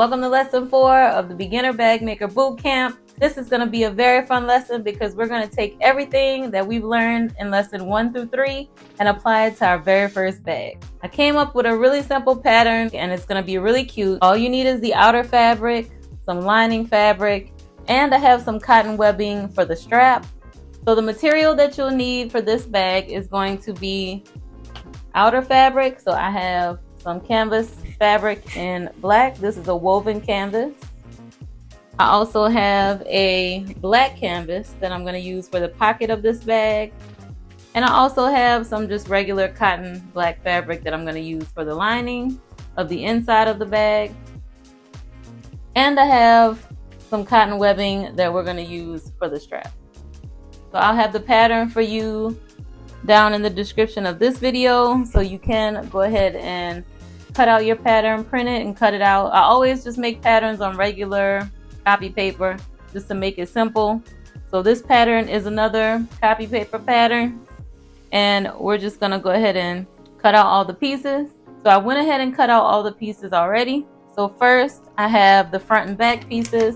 Welcome to lesson 4 of the Beginner Bag Maker Bootcamp. This is going to be a very fun lesson because we're going to take everything that we've learned in lesson 1 through 3 and apply it to our very first bag. I came up with a really simple pattern and it's going to be really cute. All you need is the outer fabric, some lining fabric, and I have some cotton webbing for the strap. So the material that you'll need for this bag is going to be outer fabric. So I have some canvas fabric in black. This is a woven canvas. I also have a black canvas that I'm going to use for the pocket of this bag. And I also have some just regular cotton black fabric that I'm going to use for the lining of the inside of the bag. And I have some cotton webbing that we're going to use for the strap. So I'll have the pattern for you down in the description of this video, so you can go ahead and cut out your pattern, print it and cut it out. I always just make patterns on regular copy paper just to make it simple. So this pattern is another copy paper pattern, and we're just gonna go ahead and cut out all the pieces. So I went ahead and cut out all the pieces already. So first I have the front and back pieces.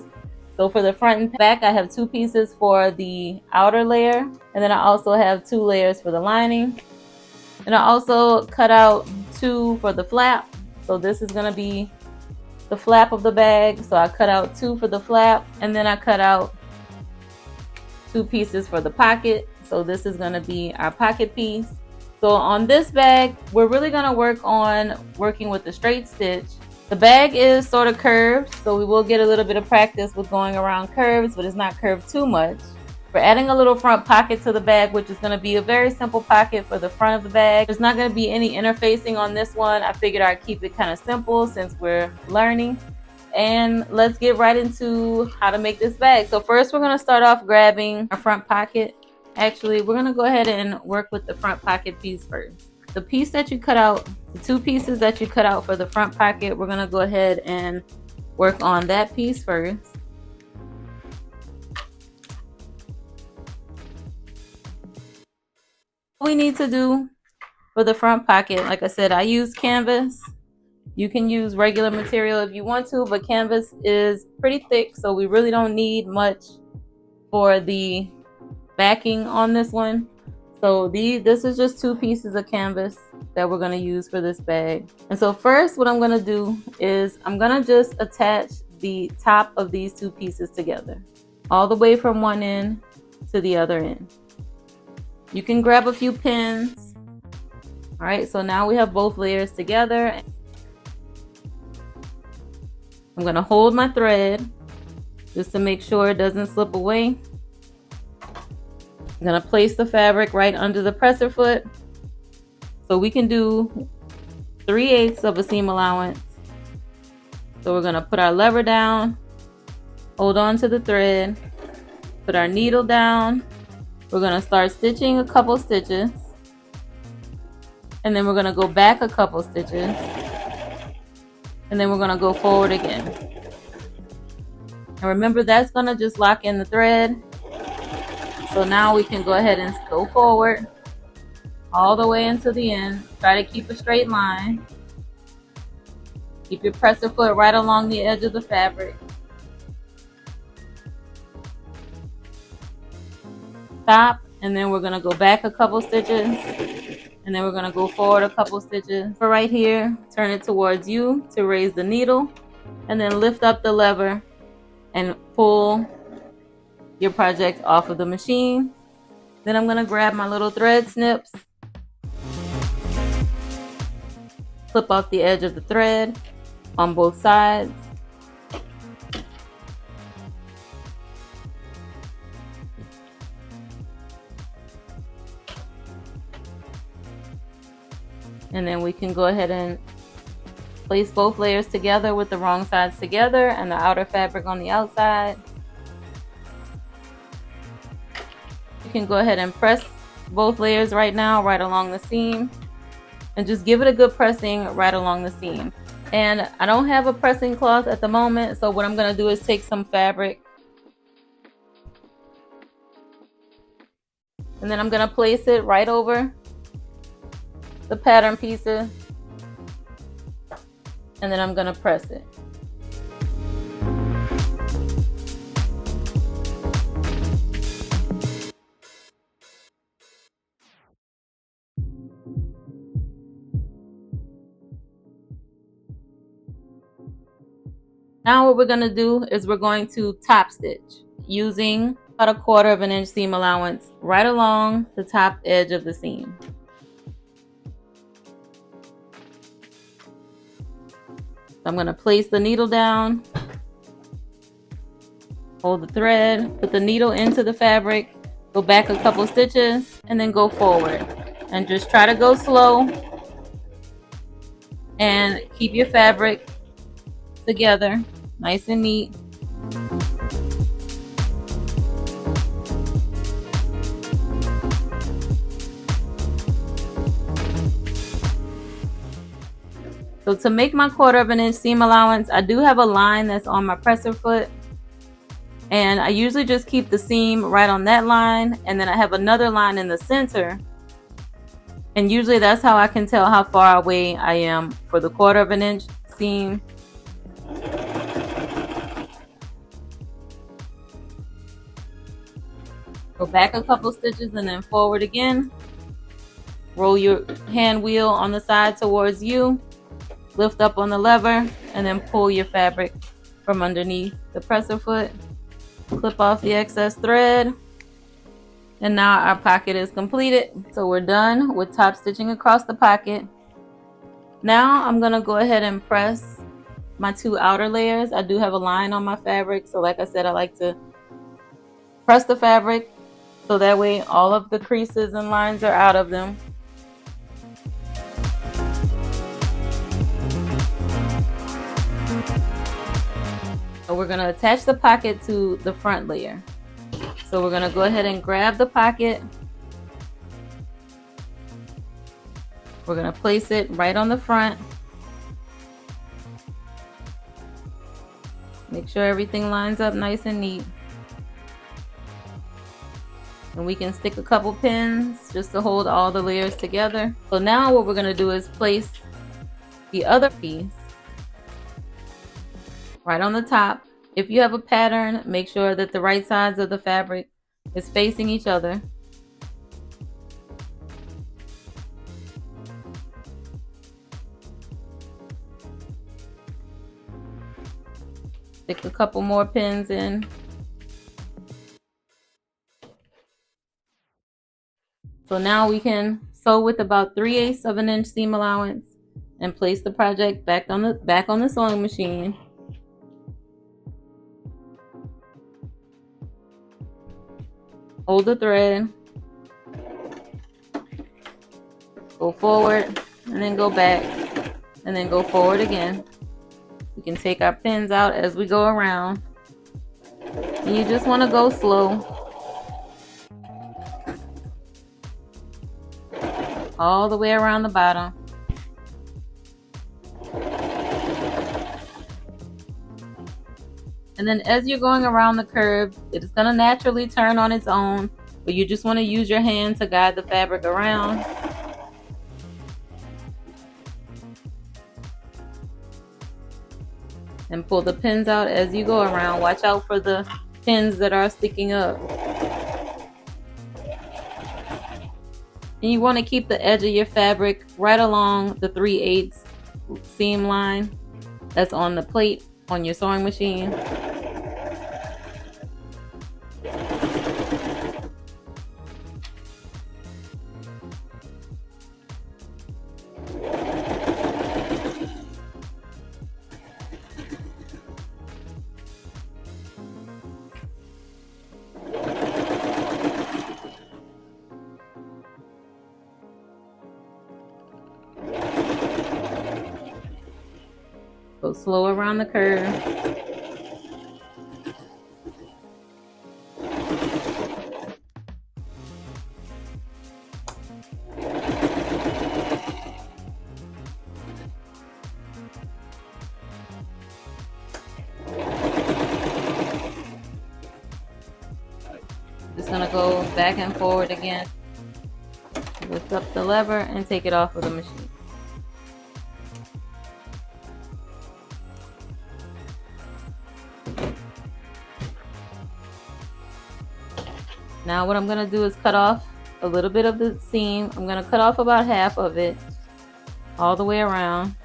So for the front and back, I have 2 pieces for the outer layer, and then I also have 2 layers for the lining. And I also cut out 2 for the flap. So this is going to be the flap of the bag. So I cut out 2 for the flap, and then I cut out 2 pieces for the pocket. So this is going to be our pocket piece. So on this bag, we're really going to work on working with the straight stitch. The bag is sort of curved, so we will get a little bit of practice with going around curves, but it's not curved too much. We're adding a little front pocket to the bag, which is going to be a very simple pocket for the front of the bag. There's not going to be any interfacing on this one. I figured I'd keep it kind of simple since we're learning. And let's get right into how to make this bag. So first we're going to start off grabbing our front pocket. Actually, we're going to go ahead and work with the front pocket piece first. The piece that you cut out, the 2 pieces that you cut out for the front pocket, we're going to go ahead and work on that piece first. What we need to do for the front pocket, like I said, I use canvas. You can use regular material if you want to, but canvas is pretty thick, so we really don't need much for the backing on this one. So this is just 2 pieces of canvas that we're going to use for this bag. And so first what I'm going to do is I'm going to just attach the top of these 2 pieces together, all the way from one end to the other end. You can grab a few pins. All right, so now we have both layers together. I'm going to hold my thread just to make sure it doesn't slip away. I'm going to place the fabric right under the presser foot. So we can do 3/8 of a seam allowance. So we're going to put our lever down, hold on to the thread, put our needle down. We're going to start stitching a couple stitches. And then we're going to go back a couple stitches. And then we're going to go forward again. And remember, that's going to just lock in the thread. So now we can go ahead and go forward all the way into the end. Try to keep a straight line. Keep your presser foot right along the edge of the fabric. Stop, and then we're going to go back a couple stitches, and then we're going to go forward a couple stitches. For right here, turn it towards you to raise the needle, and then lift up the lever and pull your project off of the machine. Then I'm going to grab my little thread snips, clip off the edge of the thread on both sides. And then we can go ahead and place both layers together with the wrong sides together and the outer fabric on the outside. You can go ahead and press both layers right now, right along the seam, and just give it a good pressing right along the seam. And I don't have a pressing cloth at the moment, so what I'm going to do is take some fabric, and then I'm going to place it right over the pattern pieces, and then I'm going to press it. Now what we're going to do is we're going to top stitch using about 1/4 of an inch seam allowance right along the top edge of the seam. I'm going to place the needle down, hold the thread, put the needle into the fabric, go back a couple stitches, and then go forward. And just try to go slow and keep your fabric together nice and neat. So to make my 1/4 of an inch seam allowance, I do have a line that's on my presser foot, and I usually just keep the seam right on that line, and then I have another line in the center, and usually that's how I can tell how far away I am for the 1/4 of an inch seam. Go back a couple stitches and then forward again. Roll your hand wheel on the side towards you, lift up on the lever, and then pull your fabric from underneath the presser foot. Clip off the excess thread, and now our pocket is completed. So we're done with top stitching across the pocket. Now I'm gonna go ahead and press my 2 outer layers. I do have a line on my fabric, so like I said, I like to press the fabric so that way all of the creases and lines are out of them. So we're going to attach the pocket to the front layer. So we're going to go ahead and grab the pocket. We're going to place it right on the front. Make sure everything lines up nice and neat. And we can stick a couple pins just to hold all the layers together. So now what we're going to do is place the other piece right on the top. If you have a pattern, make sure that the right sides of the fabric is facing each other. Stick a couple more pins in. So now we can sew with about 3/8 of an inch seam allowance and place the project back on the sewing machine. Hold the thread, go forward, and then go back, and then go forward again. We can take our pins out as we go around. And you just want to go slow. All the way around the bottom. And then as you're going around the curve, it's going to naturally turn on its own, but you just want to use your hand to guide the fabric around. And pull the pins out as you go around. Watch out for the pins that are sticking up. And you want to keep the edge of your fabric right along the 3/8 seam line that's on the plate on your sewing machine. Go slow around the curve. Just gonna go back and forward again. Lift up the lever and take it off of the machine. Now what I'm going to do is cut off a little bit of the seam. I'm going to cut off about half of it all the way around.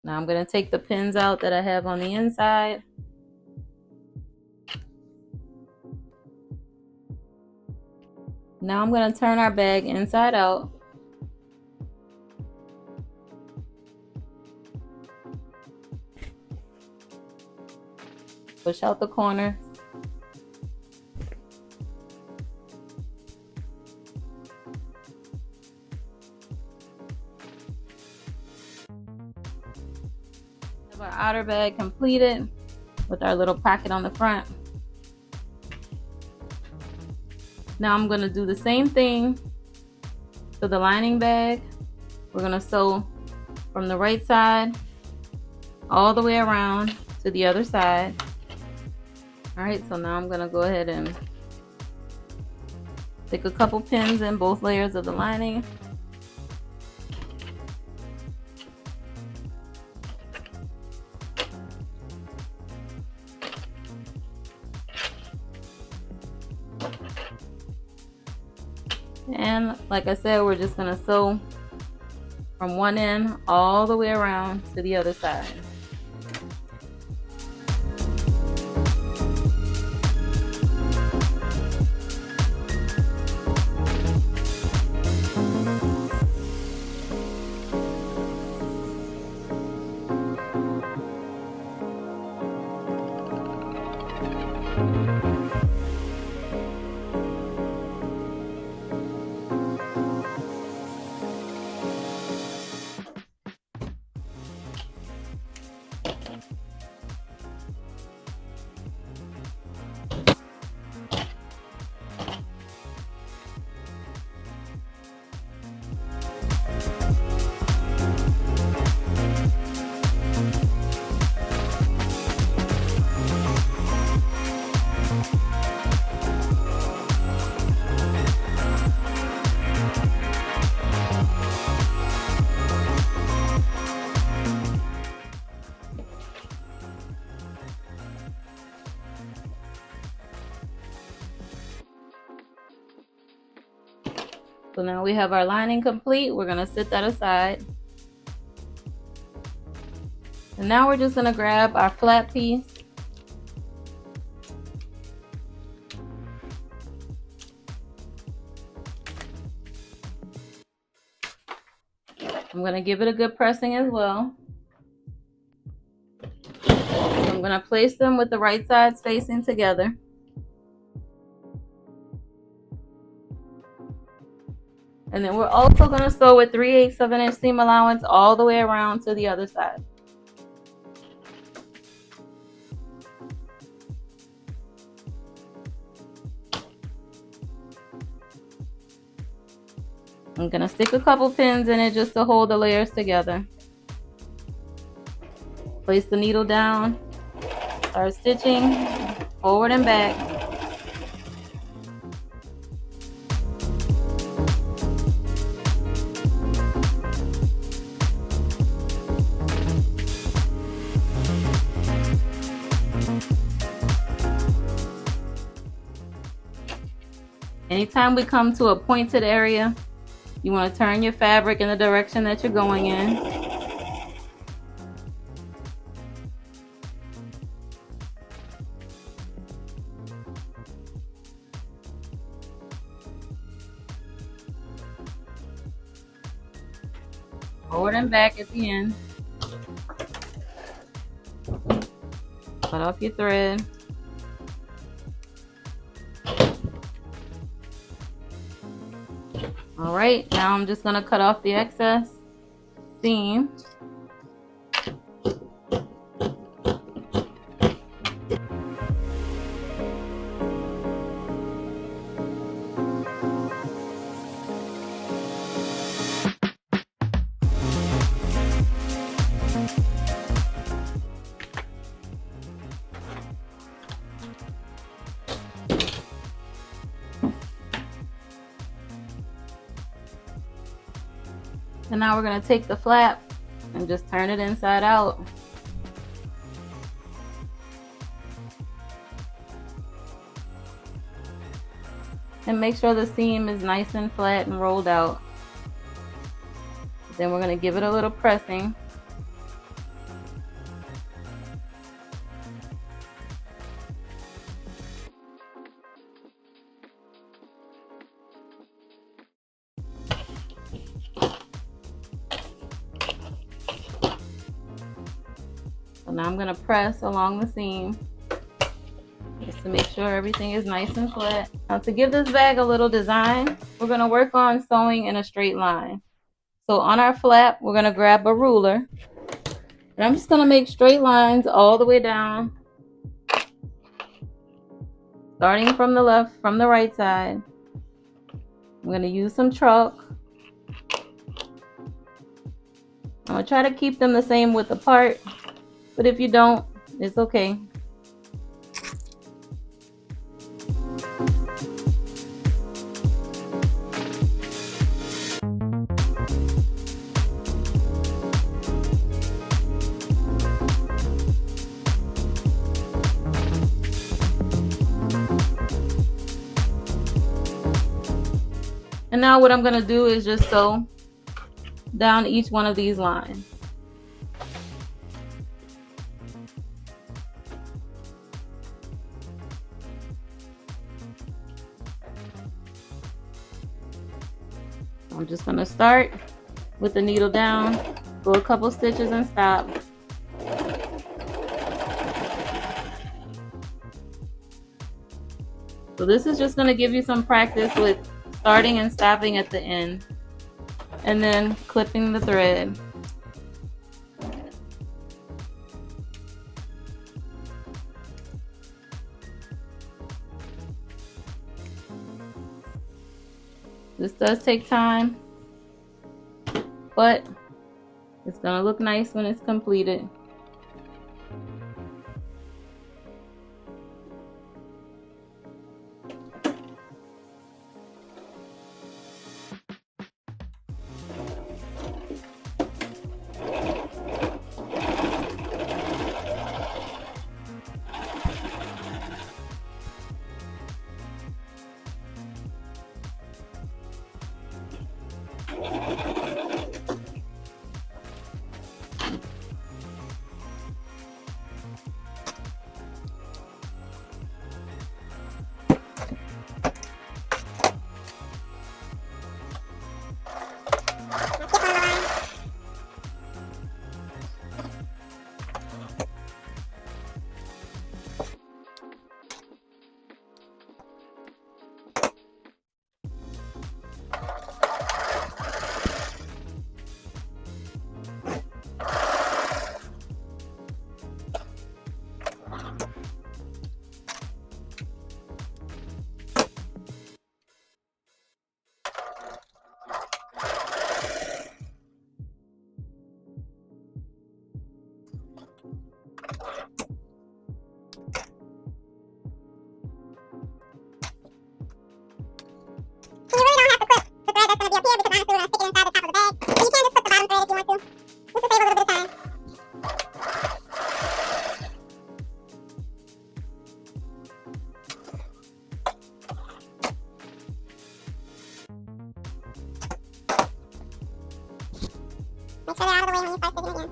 Now I'm going to take the pins out that I have on the inside. Now I'm going to turn our bag inside out. Push out the corner. Have our outer bag completed with our little pocket on the front. Now I'm going to do the same thing to the lining bag. We're going to sew from the right side all the way around to the other side. Alright, so now I'm going to go ahead and stick a couple pins in both layers of the lining. And like I said, we're just going to sew from one end all the way around to the other side. So now we have our lining complete. We're going to set that aside. And now we're just going to grab our flat piece. I'm going to give it a good pressing as well. So I'm going to place them with the right sides facing together. And then we're also going to sew with 3/8 of an inch seam allowance all the way around to the other side. I'm going to stick a couple pins in it just to hold the layers together. Place the needle down, start stitching forward and back. Anytime we come to a pointed area, you want to turn your fabric in the direction that you're going in. Forward and back at the end. Cut off your thread. Alright, now I'm just going to cut off the excess seam. And now we're going to take the flap and just turn it inside out. And make sure the seam is nice and flat and rolled out. Then we're going to give it a little pressing. So now I'm going to press along the seam just to make sure everything is nice and flat. Now to give this bag a little design, we're going to work on sewing in a straight line. So on our flap, we're going to grab a ruler, and I'm just going to make straight lines all the way down, starting from the right side. I'm going to use some chalk. I'm going to try to keep them the same width apart, but if you don't, it's okay. And now what I'm going to do is just sew down each one of these lines. I'm just going to start with the needle down, go a couple stitches and stop. So this is just going to give you some practice with starting and stopping at the end, and then clipping the thread. This does take time, but it's going to look nice when it's completed. Make sure they're out of the way when you start sticking it in. Almost to the end. Keep going.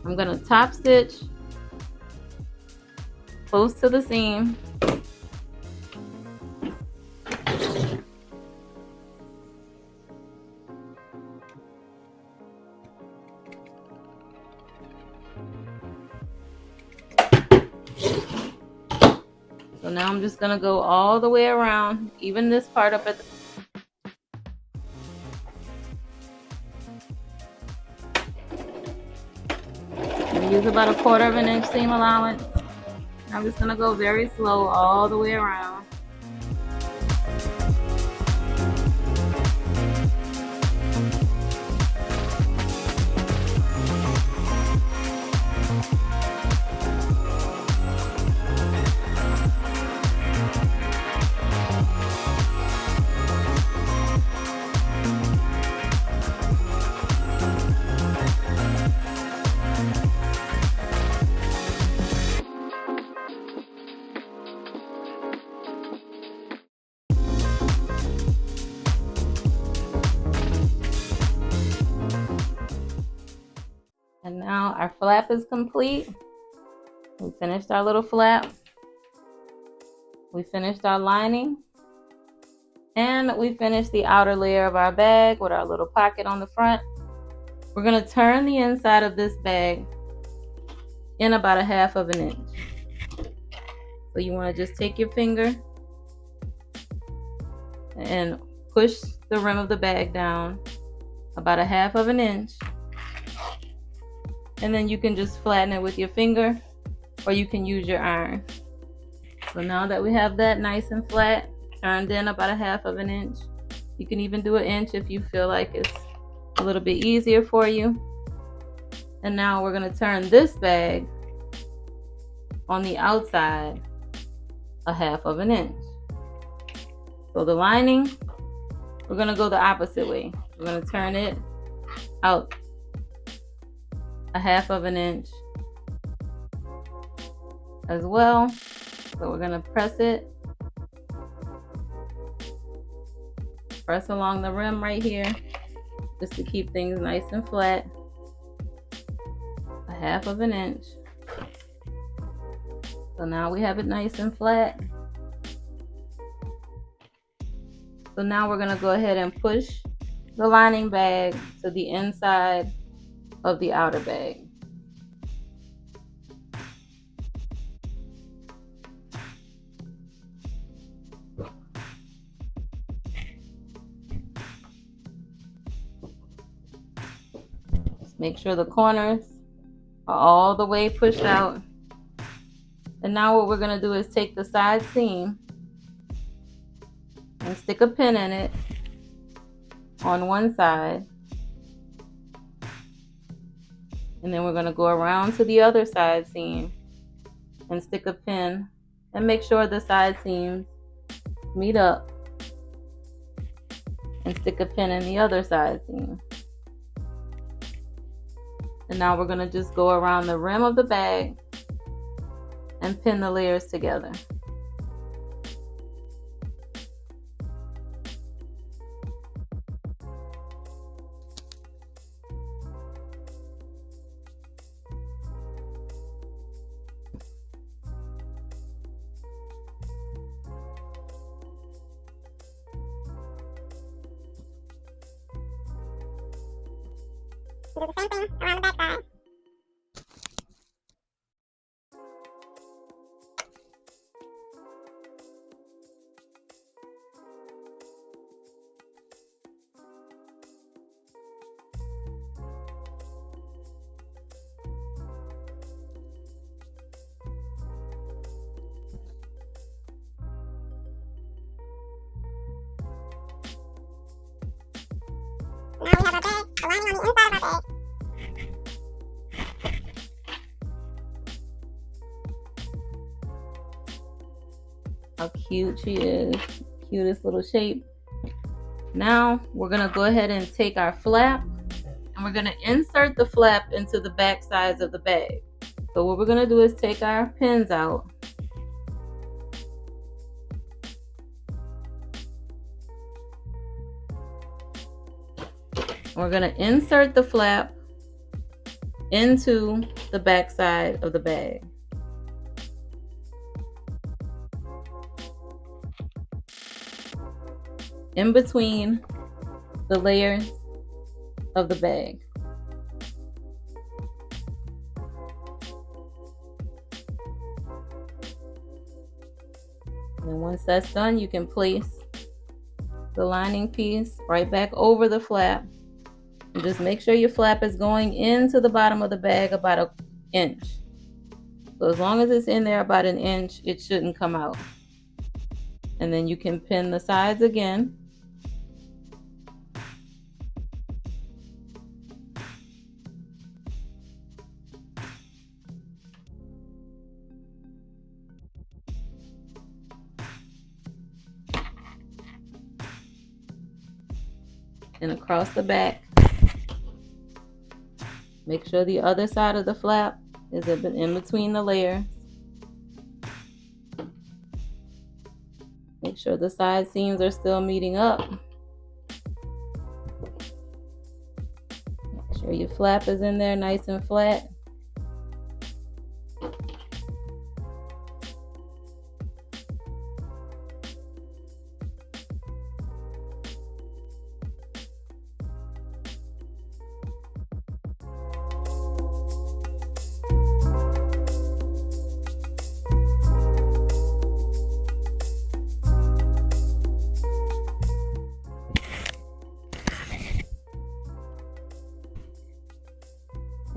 I'm going to top stitch close to the seam. So now I'm just going to go all the way around, even this part up at the use about 1/4 of an inch seam allowance. I'm just going to go very slow all the way around. And now our flap is complete. We finished our little flap. We finished our lining. And we finished the outer layer of our bag with our little pocket on the front. We're going to turn the inside of this bag in about 1/2 inch. So you want to just take your finger and push the rim of the bag down about 1/2 inch. And then you can just flatten it with your finger, or you can use your iron. So now that we have that nice and flat, turned in about 1/2 inch. You can even do 1 inch if you feel like it's a little bit easier for you. And now we're going to turn this bag on the outside 1/2 inch. So the lining, we're going to go the opposite way. We're going to turn it out 1/2 inch as well. So we're going to press it. Press along the rim right here just to keep things nice and flat. 1/2 inch. So now we have it nice and flat. So now we're going to go ahead and push the lining bag to the inside of the outer bag. Just make sure the corners are all the way pushed out. And now what we're going to do is take the side seam and stick a pin in it on one side. And then we're going to go around to the other side seam and stick a pin and make sure the side seams meet up, and stick a pin in the other side seam. And now we're going to just go around the rim of the bag and pin the layers together. Do the same thing around the back side. Now we have our bag, the lining on the inside of our bag. How cute she is. Cutest little shape. Now we're going to go ahead and take our flap, and we're going to insert the flap into the back sides of the bag. So what we're going to do is take our pins out. We're going to insert the flap into the back side of the bag. In between the layers of the bag. And once that's done, you can place the lining piece right back over the flap. And just make sure your flap is going into the bottom of the bag about 1 inch. So as long as it's in there about 1 inch, it shouldn't come out. And then you can pin the sides again. And across the back. Make sure the other side of the flap is in between the layers. Make sure the side seams are still meeting up. Make sure your flap is in there nice and flat.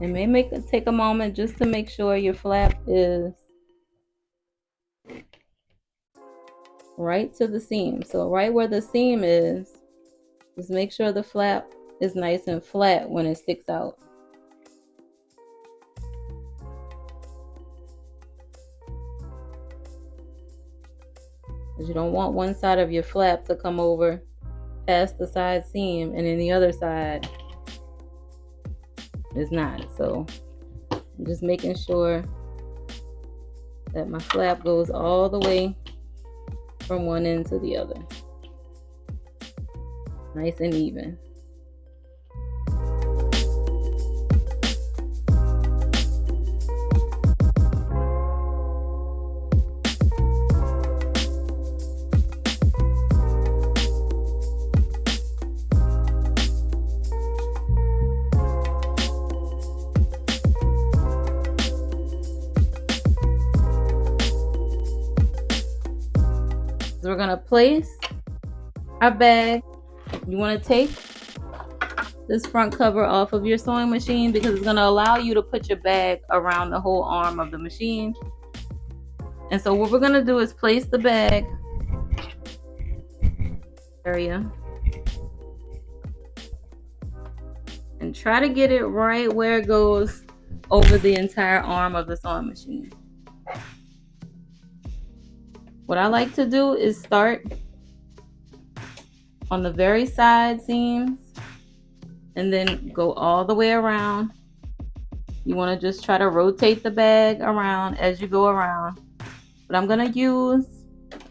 It may take a moment just to make sure your flap is right to the seam. So right where the seam is, just make sure the flap is nice and flat when it sticks out. Because you don't want one side of your flap to come over past the side seam and then the other side is not. So I'm just making sure that my flap goes all the way from one end to the other, nice and even. So we're gonna place our bag. You want to take this front cover off of your sewing machine because it's gonna allow you to put your bag around the whole arm of the machine. And so what we're gonna do is place the bag area and try to get it right where it goes over the entire arm of the sewing machine. What I like to do is start on the very side seams and then go all the way around. You want to just try to rotate the bag around as you go around. But I'm going to use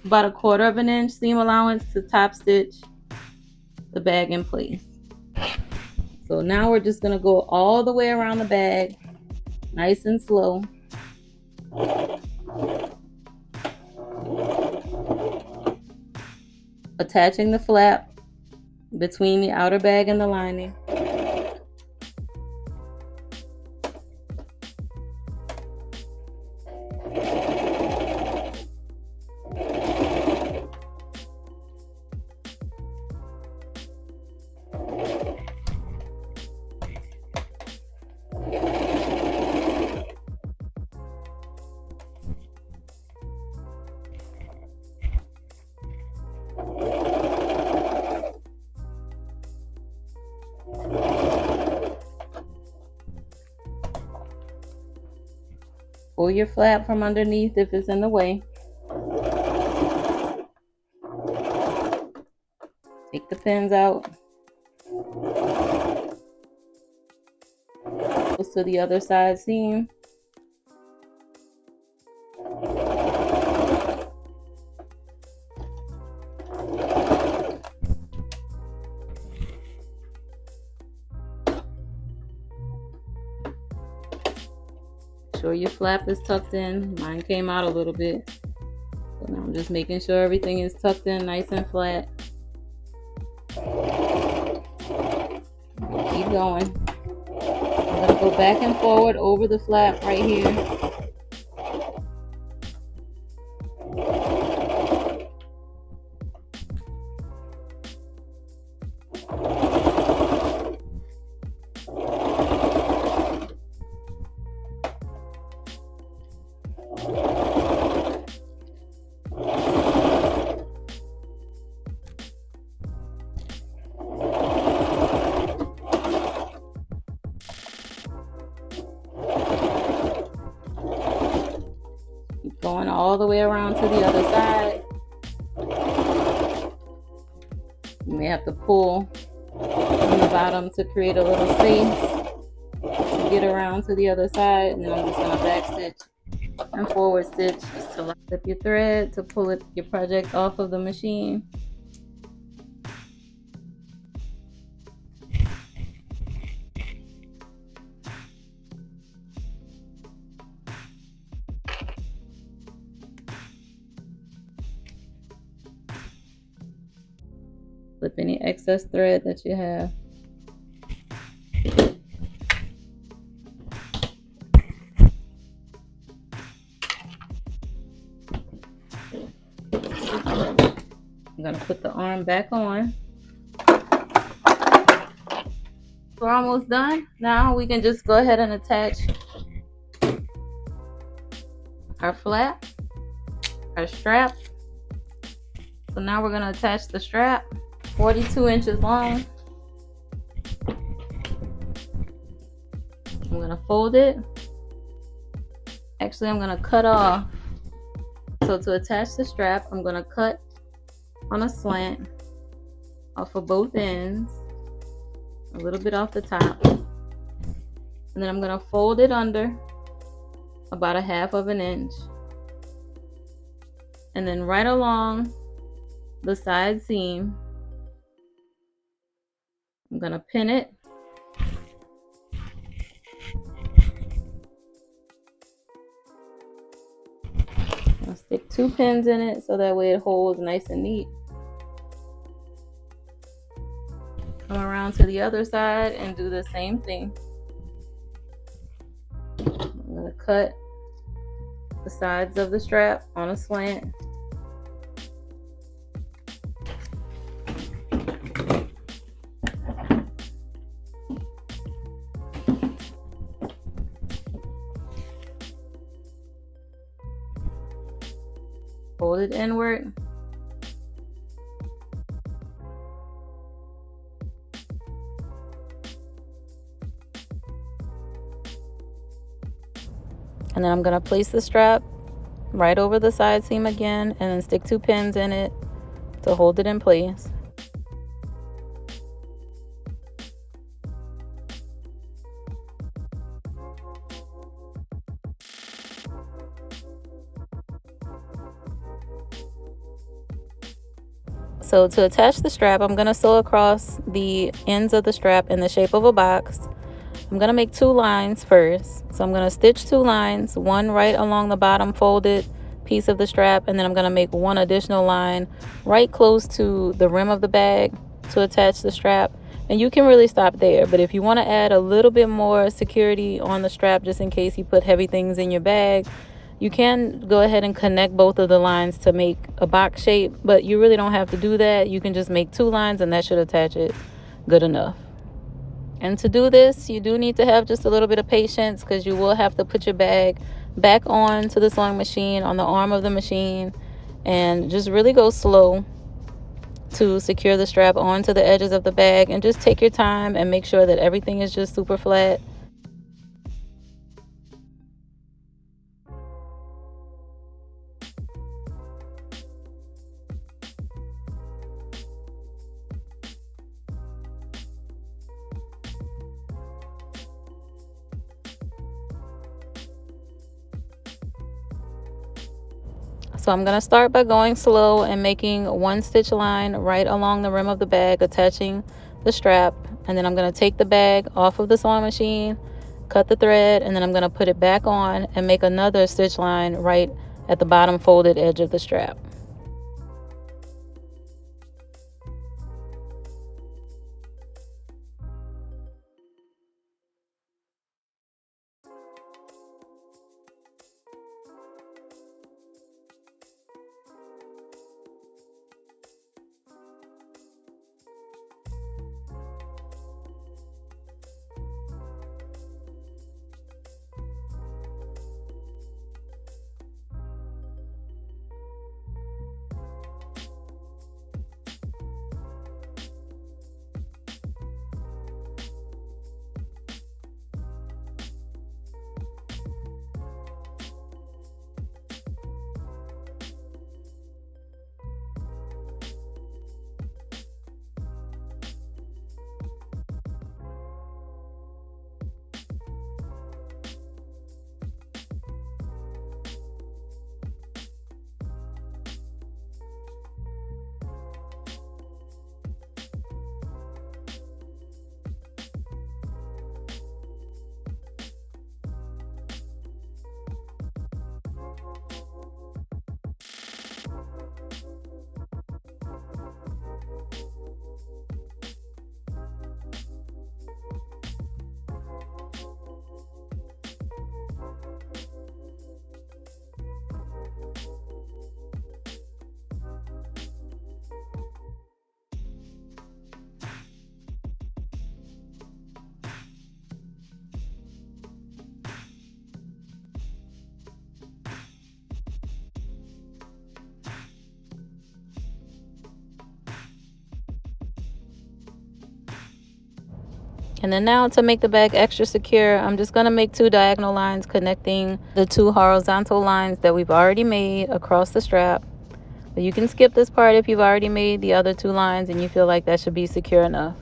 about 1/4 of an inch seam allowance to top stitch the bag in place. So now we're just going to go all the way around the bag, nice and slow. Attaching the flap between the outer bag and the lining. Pull your flap from underneath if it's in the way. Take the pins out. Goes to the other side seam. Sure your flap is tucked in. Mine came out a little bit. So now I'm just making sure everything is tucked in nice and flat. Keep going. I'm going to go back and forward over the flap right here. Going all the way around to the other side. You may have to pull from the bottom to create a little space to get around to the other side, and then I'm just going to back stitch and forward stitch just to slip your thread to pull your project off of the machine. Clip any excess thread that you have. I'm gonna put the arm back on. We're almost done. Now we can just go ahead and attach our flap, our strap. So now we're gonna attach the strap, 42 inches long. I'm gonna fold it. Actually, I'm gonna cut off. So to attach the strap, I'm gonna cut on a slant off of both ends, a little bit off the top, and then I'm gonna fold it under about 1/2 inch, and then right along the side seam, I'm gonna pin it. I'll stick 2 pins in it so that way it holds nice and neat. Come around to the other side and do the same thing. I'm gonna cut the sides of the strap on a slant. Fold it inward. And then I'm going to place the strap right over the side seam again and then stick 2 pins in it to hold it in place. So to attach the strap, I'm going to sew across the ends of the strap in the shape of a box. I'm going to make 2 lines first. So I'm going to stitch 2 lines, one right along the bottom folded piece of the strap, and then I'm going to make 1 additional line right close to the rim of the bag to attach the strap. And you can really stop there, but if you want to add a little bit more security on the strap just in case you put heavy things in your bag, you can go ahead and connect both of the lines to make a box shape, but you really don't have to do that. You can just make 2 lines and that should attach it good enough. And to do this, you do need to have just a little bit of patience because you will have to put your bag back on to the sewing machine on the arm of the machine and just really go slow to secure the strap onto the edges of the bag, and just take your time and make sure that everything is just super flat. So I'm going to start by going slow and making 1 stitch line right along the rim of the bag, attaching the strap. And then I'm going to take the bag off of the sewing machine, cut the thread, and then I'm going to put it back on and make another stitch line right at the bottom folded edge of the strap. And then now to make the bag extra secure, I'm just going to make 2 diagonal lines connecting the 2 horizontal lines that we've already made across the strap. But you can skip this part if you've already made the other 2 lines and you feel like that should be secure enough.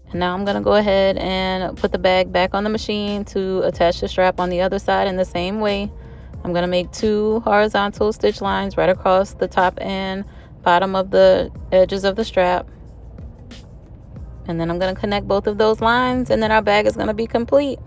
And now I'm going to go ahead and put the bag back on the machine to attach the strap on the other side in the same way. I'm going to make 2 horizontal stitch lines right across the top and bottom of the edges of the strap. And then I'm going to connect both of those lines, and then our bag is going to be complete.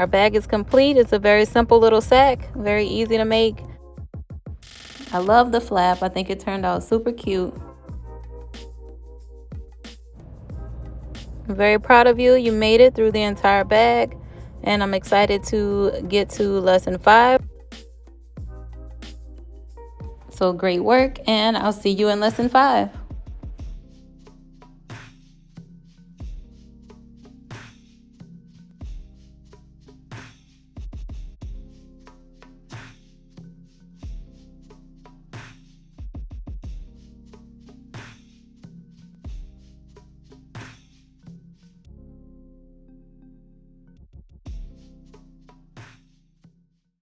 Our bag is complete. It's a very simple little sack, very easy to make. I love the flap. I think it turned out super cute. I'm very proud of you. You made it through the entire bag, and I'm excited to get to lesson 5. So great work, and I'll see you in lesson 5.